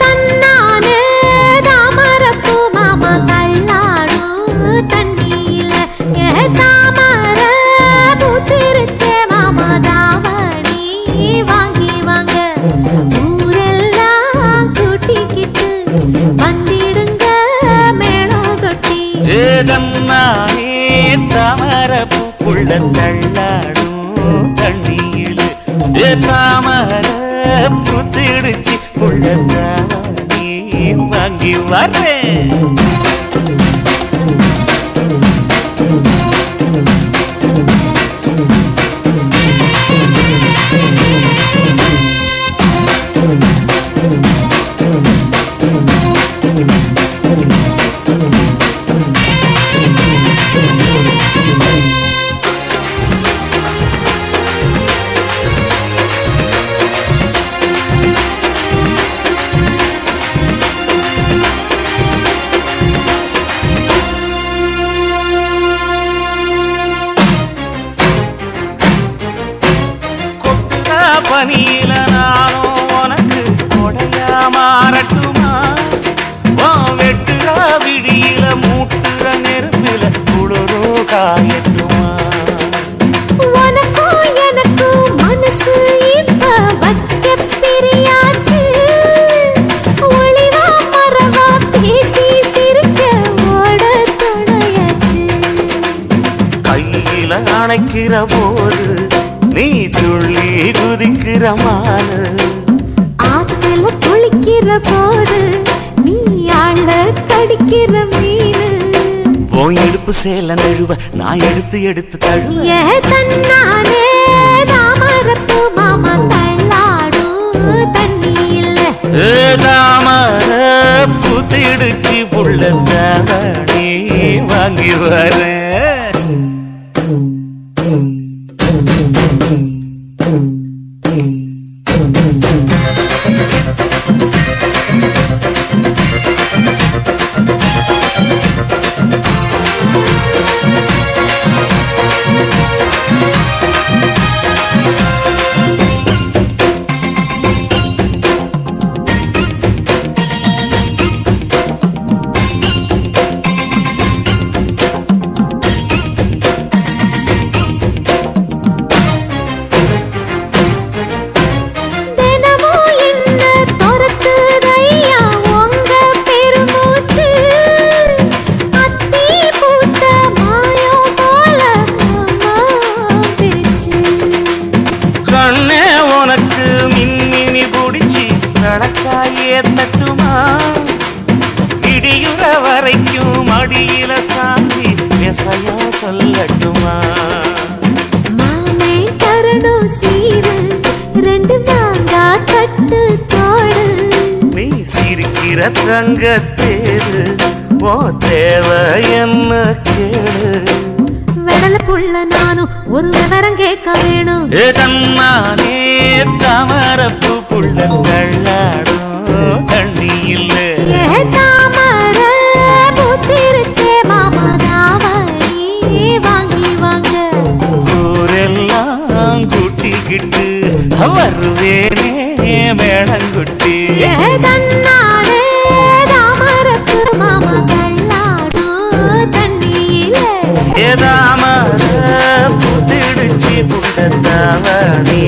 தன்னானே தாமரப்பூ மாமா தள்ளாடும் தண்ணியில தாமர பூத்திருச்சே மாமா தாவணி வாங்கி வாங்க ஊரெல்லாம் கூட்டிக்கிட்டு வந்திடுங்க மேளம் கொட்டி தன்னானே தாமரப்பூ புள்ள தள்ளாடும் தண்ணியில தாமர பூத்திடுச்சு புள்ள தாவணி வாங்கி வரேன் பனியில நானும் உனக்கு கொடையா மாறட்டுமா வெட்டுற விடியில மூட்டுற நெருப்பில குளிரோ காயட்டுமா உனக்கும் எனக்கும் மனசு இப்ப வைக்க பிரியாச்சு ஒளிவா மரவா பேசி சிரிக்க ஓட துணையாச்சு கையில அணைக்கிற போது நீ துள்ளி குதிக்கிற மானு ஆத்துல குளிக்கிற போது நீ ஆள கடிக்கிற மீனு போய் எடுப்பு சேல நழுவ நான் எடுத்து எடுத்து தழுவ தன்னானே தாமரப்பூ மாமா தள்ளாடும் தண்ணியில தாமர பூத்திடுச்சு புள்ள தாவணி வாங்கி வரேன் தட்டுமா இடியுற வரைக்கும் மடியில சாந்தி விசையா சொல்லட்டுமா மாமே தரணும் சீரு ரெண்டு மாங்கா கட்டு தோடு நீ சிரிக்கிற தங்க தேரு ஓ தேவை என்ன கேளு வெடல புள்ள நானும் ஒரு விவரம் கேட்க வேணும் தன்னானே தாமரப்பூ புள்ள தள்ளாடும் தண்ணியில் தாமர பூத்திருச்சே மாமா தாவணி வாங்கி வாங்க ஊரெல்லாம் கூட்டிக்கிட்டு வருவேனே மேளங்குட்டி தன்னானே தாமரப்பூ மாமா தள்ளாடும் தண்ணியில தாமர பூத்திடுச்சு புள்ள தாவணி